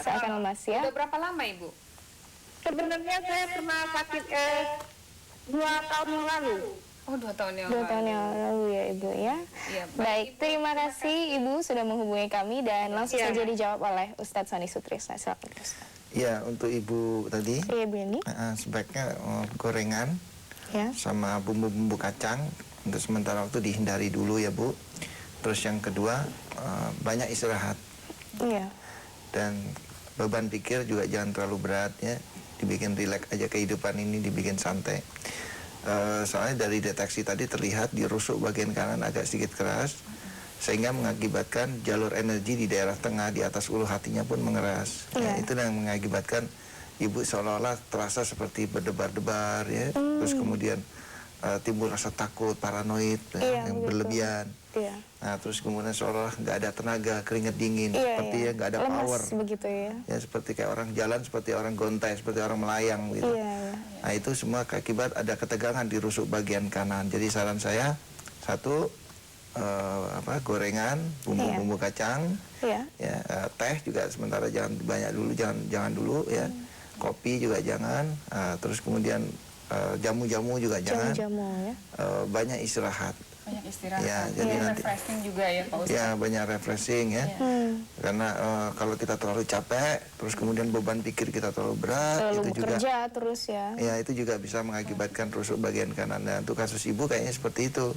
seakan lemas ya. Udah berapa lama Ibu? Sebenarnya saya pernah sakit 2 tahun yang lalu. Oh, 2 tahun yang 2 lalu. tahun yang lalu ya Ibu ya. Iya, Baik, Ibu. terima kasih Ibu sudah menghubungi kami dan langsung saja dijawab oleh Ustadz Sony Sutrisna. Silakan Ustadz. Ya, untuk Ibu tadi, Iya Bu Yani. sebaiknya gorengan Ya. sama bumbu-bumbu kacang untuk sementara waktu dihindari dulu ya Bu. Terus yang kedua, banyak istirahat Iya. dan beban pikir juga jangan terlalu berat ya. Dibikin rileks aja, kehidupan ini dibikin santai. Soalnya dari deteksi tadi terlihat di rusuk bagian kanan agak sedikit keras, sehingga mengakibatkan jalur energi di daerah tengah di atas ulu hatinya pun mengeras. Iya. Itu yang mengakibatkan Ibu seolah-olah terasa seperti berdebar-debar ya. Terus kemudian timbul rasa takut, paranoid Iya, yang begitu. berlebihan. Iya. Nah, terus kemudian seolah nggak ada tenaga, keringat dingin, seperti ya nggak ada Lemas power. begitu ya. Ya seperti kayak orang jalan, seperti orang gontai, seperti orang melayang gitu. Iya, iya. Nah itu semua akibat ada ketegangan di rusuk bagian kanan. Jadi saran saya, satu gorengan, bumbu-bumbu kacang, Iya. ya teh juga sementara jangan banyak dulu, jangan dulu ya. Kopi juga jangan. Terus kemudian jamu-jamu juga jangan. Jamu-jamu ya. Banyak istirahat. Banyak istirahat. Ya, jadi nanti refreshing juga ya Pak Ustadz. ya banyak refreshing ya. Karena kalau kita terlalu capek, terus kemudian beban pikir kita terlalu berat, Lalu itu juga bekerja terus ya. ya itu juga bisa mengakibatkan rusuk bagian kanan. Dan untuk kasus Ibu kayaknya seperti itu.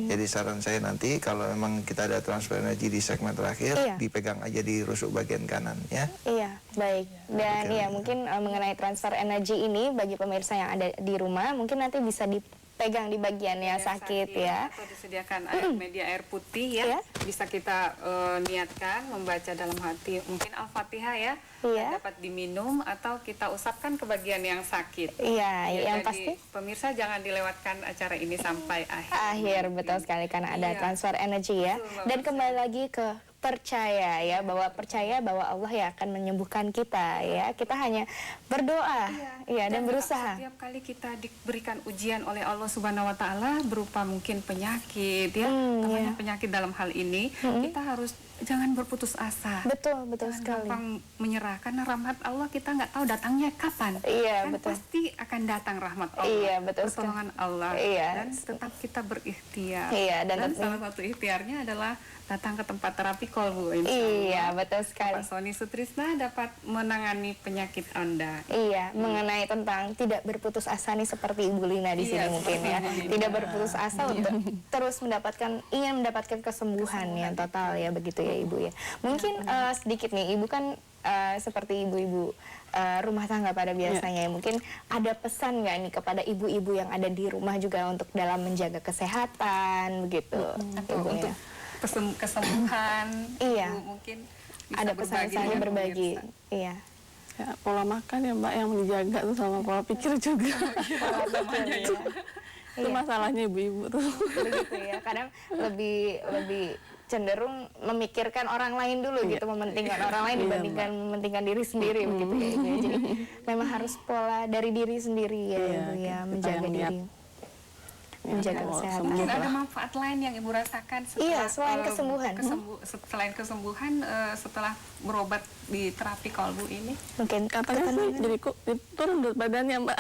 Jadi saran saya nanti kalau memang kita ada transfer energi di segmen terakhir, Iya. dipegang aja di rusuk bagian kanan ya. Iya, baik. Dan ya mungkin mengenai transfer energi ini bagi pemirsa yang ada di rumah, mungkin nanti bisa dipegang di bagian yang sakit ya. Atau disediakan air putih ya. Iya. Bisa kita niatkan membaca dalam hati mungkin Al-Fatihah ya. Iya. Dapat diminum atau kita usapkan ke bagian yang sakit. Iya, Ya, yang jadi pasti pemirsa jangan dilewatkan acara ini sampai akhir, betul sekali karena ada Iya. transfer energi ya. Betul, Dan Mbak kembali lagi ke percaya ya, bahwa percaya bahwa Allah yang akan menyembuhkan kita ya. Kita hanya berdoa ya dan berusaha. Setiap kali kita diberikan ujian oleh Allah Subhanahu wa taala berupa mungkin penyakit ya, namanya penyakit dalam hal ini, kita harus jangan berputus asa. Betul, betul Jangan sekali. gampang menyerah karena rahmat Allah kita nggak tahu datangnya kapan. Iya, Kan betul. pasti akan datang rahmat Allah. Iya, betul sekali. Pertolongan Allah. Iya. Dan tetap kita berikhtiar. Iya, dan salah satu ikhtiarnya adalah datang ke tempat terapi kolbu. Iya, betul sekali. Pak Sony Sutrisna dapat menangani penyakit Anda. Iya, mengenai tentang tidak berputus asa nih seperti Ibu Lina di sini Iya, mungkin seperti ya. Ibu Lina. Tidak berputus asa untuk terus ingin mendapatkan kesembuhan yang total ya, begitu ya Ibu ya. Mungkin sedikit nih, Ibu kan seperti ibu-ibu rumah tangga pada biasanya ya. Mungkin ada pesan nggak nih kepada ibu-ibu yang ada di rumah juga untuk dalam menjaga kesehatan begitu, Atau Ibu untuk ya. kesembuhan. Iya. Ibu mungkin bisa Ada pesan-pesannya dengan berbagi. pemirsa. Iya. Ya, pola makan ya Mbak yang dijaga tuh sama pola pikir juga. Itu masalahnya ibu-ibu tuh. Begitu ya, kadang lebih cenderung memikirkan orang lain dulu gitu, mementingkan orang lain dibandingkan mementingkan diri sendiri begitu ya Ibu ya. Jadi memang harus pola dari diri sendiri ya Ibu ya, kita menjaga yang diri, menjaga mau kesehatan. sembuh. Mungkin ada manfaat lain yang Ibu rasakan setelah Iya, selain kesembuhan. Selain kesembuhan setelah berobat di terapi kolbu ini. Mungkin Katanya sih jadi turun berat badannya Mbak.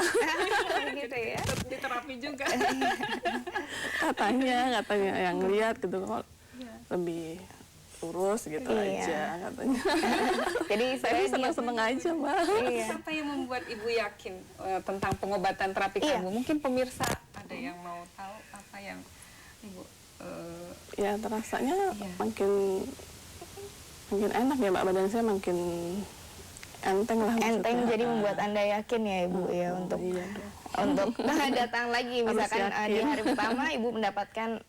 gitu ya. Di terapi juga. katanya yang lihat gitu kok lebih lurus gitu Iya. aja katanya. Jadi Saya saya seneng-seneng aja Mbak. Iya. Apa yang membuat Ibu yakin tentang pengobatan terapi Iya. kolbu? Mungkin pemirsa ada yang mau tahu apa yang Ibu Ya terasanya Iya. makin enak ya Mbak, badan saya makin enteng lah maksudnya. enteng, jadi membuat Anda yakin ya Ibu ya untuk Iya. datang lagi misalkan di hari pertama Ibu mendapatkan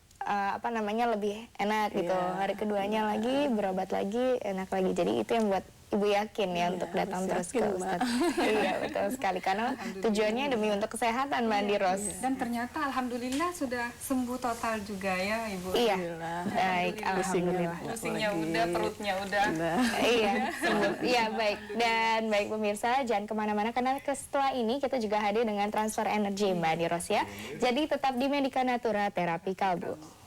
lebih enak gitu. Iya. Hari keduanya lagi berobat lagi enak lagi. Jadi itu yang buat Ibu yakin ya untuk datang harus terus ke yakin, Mbak. Ustadz. Iya, betul sekali karena tujuannya demi untuk kesehatan Mbak Diros. dan ternyata alhamdulillah sudah sembuh total juga ya Ibu. Iya. Alhamdulillah. Baik, alhamdulillah. Pusingnya udah, perutnya udah. Iya, sembuh. Iya, baik. Dan baik pemirsa, jangan kemana-mana karena setelah ini kita juga hadir dengan transfer energi Mbak Diros ya. Jadi tetap di Medika Natura Terapi Kalbu.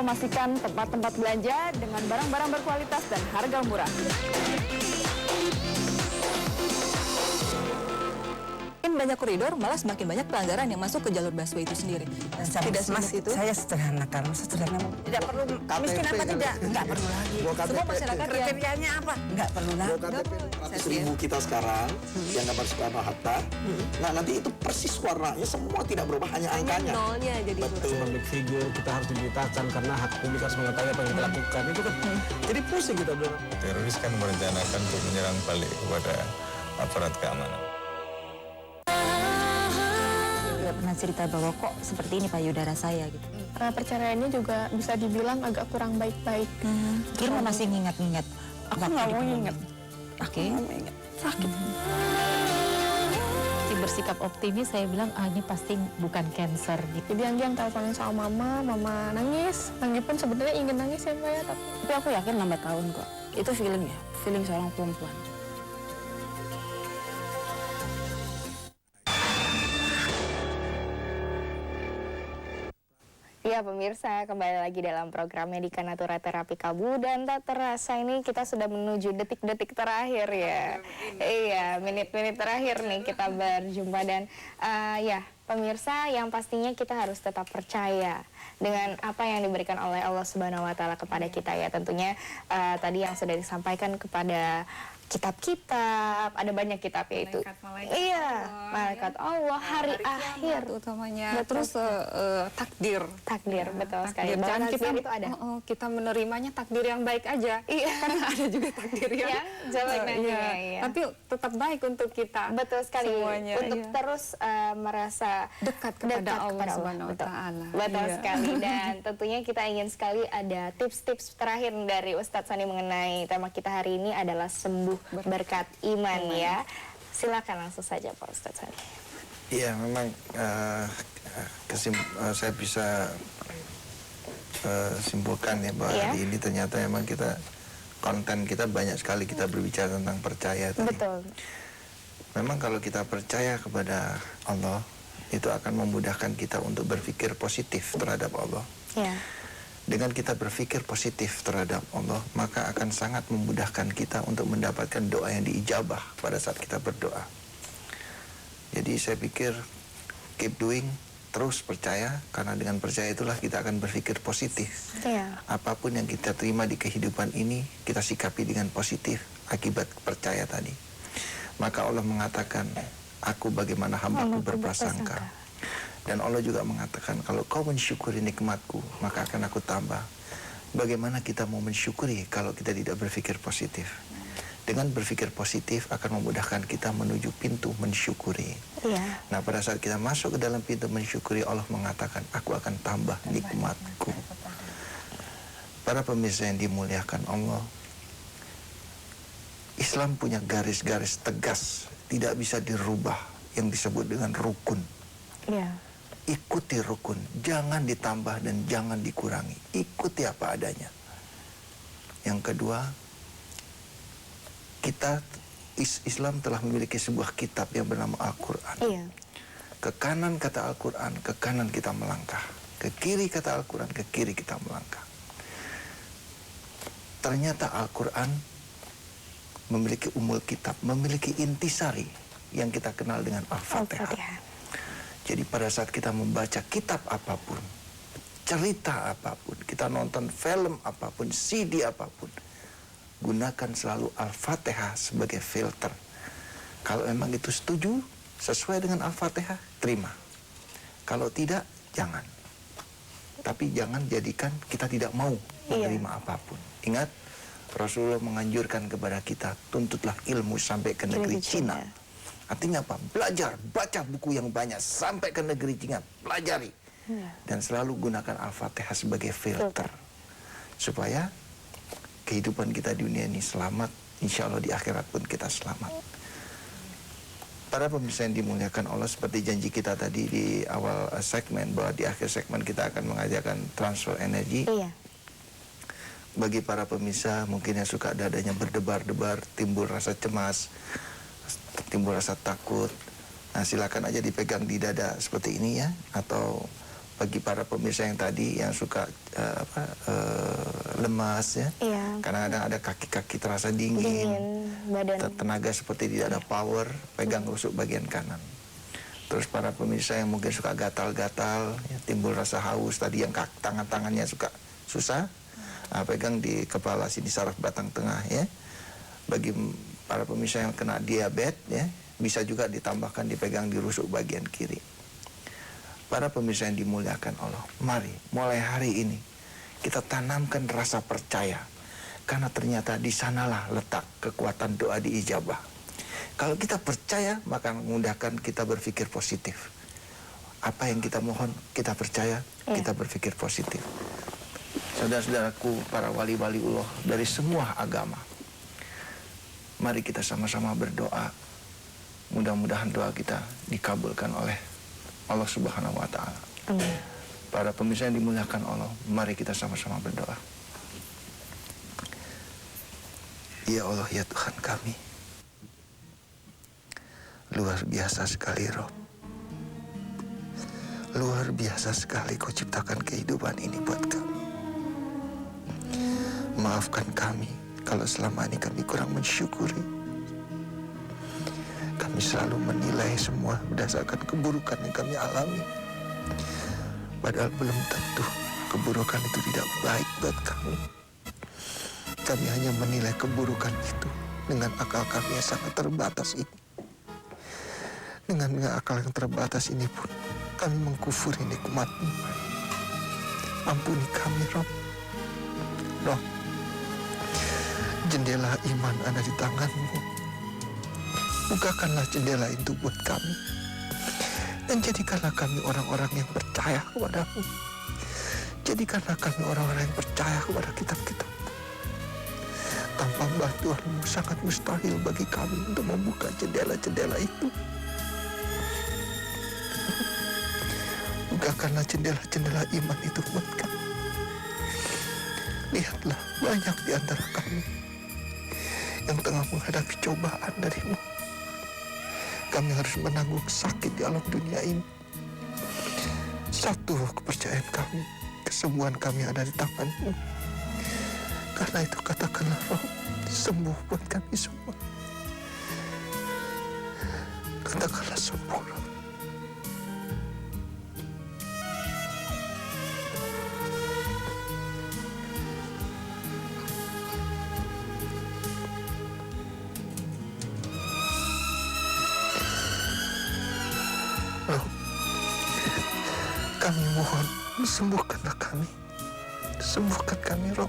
informasikan tempat-tempat belanja dengan barang-barang berkualitas dan harga murah. Banyak koridor, malah semakin banyak pelanggaran yang masuk ke jalur busway itu sendiri. Tidak semas itu. Saya sederhanakan, tidak perlu miskin apa tidak? Enggak perlu lagi. Semua masyarakat yang Kriterianya apa? Enggak perlu lagi. KTP 100.000 kita sekarang yang gambar Soekarno Hatta. Nah, nanti itu persis warnanya semua tidak berubah, hanya angkanya. nolnya jadi Betul. Public figure kita harus diberitakan karena hak publik harus mengetahui apa yang kita lakukan. Itu kan jadi pusing kita bilang. Teroris kan merencanakan untuk menyerang balik kepada aparat keamanan. Tidak pernah cerita bahwa kok seperti ini payudara saya gitu. Perceraiannya juga bisa dibilang agak kurang baik-baik. Irma masih ngingat-ngingat. aku nggak mau ingat. Oke. Sakit. Bersikap optimis, saya bilang ini pasti bukan cancer gitu. Jadi Anggi yang teleponin sama mama nangis. Anggi pun sebenarnya ingin nangis ya Mbak ya, Tapi aku yakin lambat tahun kok. Itu feeling seorang perempuan. Ya pemirsa, kembali lagi dalam program Medika Natura Terapi Kalbu dan tak terasa ini kita sudah menuju detik-detik terakhir ya. Iya, menit-menit terakhir nih kita berjumpa dan ya pemirsa yang pastinya kita harus tetap percaya dengan apa yang diberikan oleh Allah Subhanahu wa taala kepada kita ya. Tentunya tadi yang sudah disampaikan kepada kitab-kitab, ada banyak kitab yaitu malaikat Allah, hari akhir utamanya, betul. terus takdir, betul sekali. takdir. Dalam Jangan kitab kita itu ada. kita menerimanya takdir yang baik aja, karena ada juga takdir yang jelek nantinya, iya. Tapi tetap baik untuk kita. Betul sekali. Semuanya, untuk terus merasa dekat kepada Allah Subhanahu wa Betul. taala. Betul sekali. Dan tentunya kita ingin sekali ada tips-tips terakhir dari Ustadz Sani mengenai tema kita hari ini adalah sembuh berkat iman ya. Silakan langsung saja Pak Ustadz Sani. Iya, memang saya bisa simpulkan ya bahwa hari ini ternyata memang konten kita banyak sekali kita berbicara tentang percaya tadi. Betul. Memang kalau kita percaya kepada Allah, itu akan memudahkan kita untuk berpikir positif terhadap Allah. Ya. Dengan kita berpikir positif terhadap Allah, maka akan sangat memudahkan kita untuk mendapatkan doa yang diijabah pada saat kita berdoa. Jadi saya pikir keep doing, terus percaya, karena dengan percaya itulah kita akan berpikir positif. Ya. Apapun yang kita terima di kehidupan ini, kita sikapi dengan positif akibat percaya tadi. Maka Allah mengatakan, aku bagaimana hambaku berprasangka. Dan Allah juga mengatakan, kalau kau mensyukuri nikmatku, maka akan aku tambah. Bagaimana kita mau mensyukuri kalau kita tidak berpikir positif? Dengan berpikir positif akan memudahkan kita menuju pintu mensyukuri. Iya. Nah, pada saat kita masuk ke dalam pintu mensyukuri, Allah mengatakan, aku akan tambah nikmatku. Para pemirsa yang dimuliakan Allah, Islam punya garis-garis tegas, tidak bisa dirubah, yang disebut dengan rukun. Iya. Ikuti rukun, jangan ditambah dan jangan dikurangi. Ikuti apa adanya. Yang kedua, Islam telah memiliki sebuah kitab yang bernama Al-Quran. Iya. Ke kanan kata Al-Quran, ke kanan kita melangkah. Ke kiri kata Al-Quran, ke kiri kita melangkah. Ternyata Al-Quran memiliki umul kitab, memiliki intisari yang kita kenal dengan Al-Fatihah. Jadi pada saat kita membaca kitab apapun, cerita apapun, kita nonton film apapun, CD apapun, gunakan selalu Al-Fatihah sebagai filter. Kalau memang itu setuju, sesuai dengan Al-Fatihah, terima. Kalau tidak, jangan. Tapi jangan jadikan kita tidak mau menerima apapun. Ingat, Rasulullah menganjurkan kepada kita, tuntutlah ilmu sampai ke negeri Cina. Artinya apa? Belajar, baca buku yang banyak sampai ke negeri Cina, pelajari. Dan selalu gunakan Al-Fatihah sebagai filter. Supaya kehidupan kita di dunia ini selamat, insya Allah di akhirat pun kita selamat. Para pemirsa yang dimuliakan Allah, seperti janji kita tadi di awal segmen, bahwa di akhir segmen kita akan mengajarkan transfer energi. Iya. Bagi para pemirsa mungkin yang suka dadanya berdebar-debar, timbul rasa cemas, timbul rasa takut, nah silakan aja dipegang di dada seperti ini ya, atau bagi para pemirsa yang tadi yang suka lemas ya. Iya. Kadang-kadang ada kaki-kaki terasa dingin, badan. tenaga seperti tidak ada power, pegang rusuk bagian kanan. Terus para pemirsa yang mungkin suka gatal-gatal, ya, timbul rasa haus tadi yang tangan-tangannya suka susah, pegang di kepala sini saraf batang tengah ya. Bagi para pemirsa yang kena diabetes ya, bisa juga ditambahkan dipegang di rusuk bagian kiri. Para pemirsa yang dimuliakan Allah, mari mulai hari ini kita tanamkan rasa percaya, karena ternyata di sanalah letak kekuatan doa diijabah. Kalau kita percaya, maka memudahkan kita berpikir positif. Apa yang kita mohon, kita percaya, kita berpikir positif. Saudara-saudaraku, para wali-wali Allah dari semua agama, mari kita sama-sama berdoa. Mudah-mudahan doa kita dikabulkan oleh Allah Subhanahu wa Ta'ala. Para pemirsa yang dimuliakan Allah, mari kita sama-sama berdoa. Ya Allah, ya Tuhan kami, luar biasa sekali Rob. Luar biasa sekali Kau ciptakan kehidupan ini buat kami. Maafkan kami kalau selama ini kami kurang mensyukuri. Kami selalu menilai semua berdasarkan keburukan yang kami alami. Padahal belum tentu keburukan itu tidak baik buat kami. Kami hanya menilai keburukan itu dengan akal kami yang sangat terbatas ini. Dengan akal yang terbatas ini pun kami mengkufuri nikmat-Mu. Ampuni kami, Rob. Rob, jendela iman ada di tangan-Mu. Bukakanlah jendela itu buat kami. Dan jadikanlah kami orang-orang yang percaya kepada-Mu. Jadikanlah kami orang-orang yang percaya kepada kitab-kitab. Tanpa bantuan-Mu sangat mustahil bagi kami untuk membuka jendela-jendela itu. Bukakanlah jendela-jendela iman itu buat kami. Lihatlah, banyak di antara kami yang tengah menghadapi cobaan dari-Mu. Kami harus menanggung sakit di alam dunia ini. Satu kepercayaan kami, kesembuhan kami ada di tangan-Mu. Karena itu katakanlah Roh, sembuh buat kami semua. Katakanlah sembuh Roh. Kami mohon, sembuhkanlah kami. Sembuhkan kami, Rob.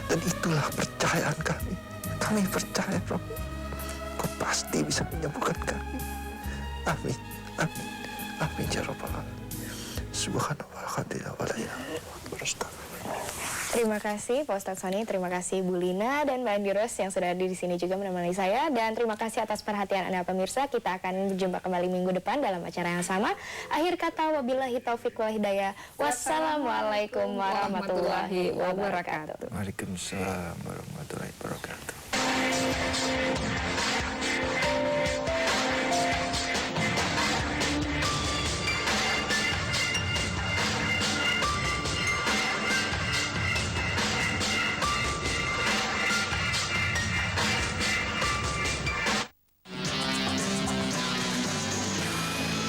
Dan itulah percayaan kami. Kami percaya, Rob. Kau pasti bisa menyembuhkan kami. Amin. Amin. Amin ya Rabbal alamin. Subhanallah alhamdulillah wa la ilaha illallah. Terima kasih Pak Ustadz Sony, terima kasih Bu Lina dan Mbak Andiros yang sudah hadir di sini juga menemani saya, dan terima kasih atas perhatian Anda pemirsa. Kita akan berjumpa kembali minggu depan dalam acara yang sama. Akhir kata, wabillahi taufiq wal hidayah. Wassalamualaikum warahmatullahi wabarakatuh. Waalaikumsalam warahmatullahi wabarakatuh.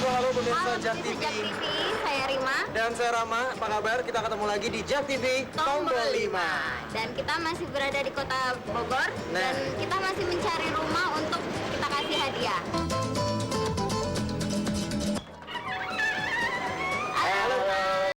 Halo pemirsa Halo Jak pemirsa TV. Jak TV, saya Rima. Dan saya Rama, apa kabar? Kita ketemu lagi di Jak TV Tombol 5. Dan kita masih berada di kota Bogor. Dan kita masih mencari rumah untuk kita kasih hadiah.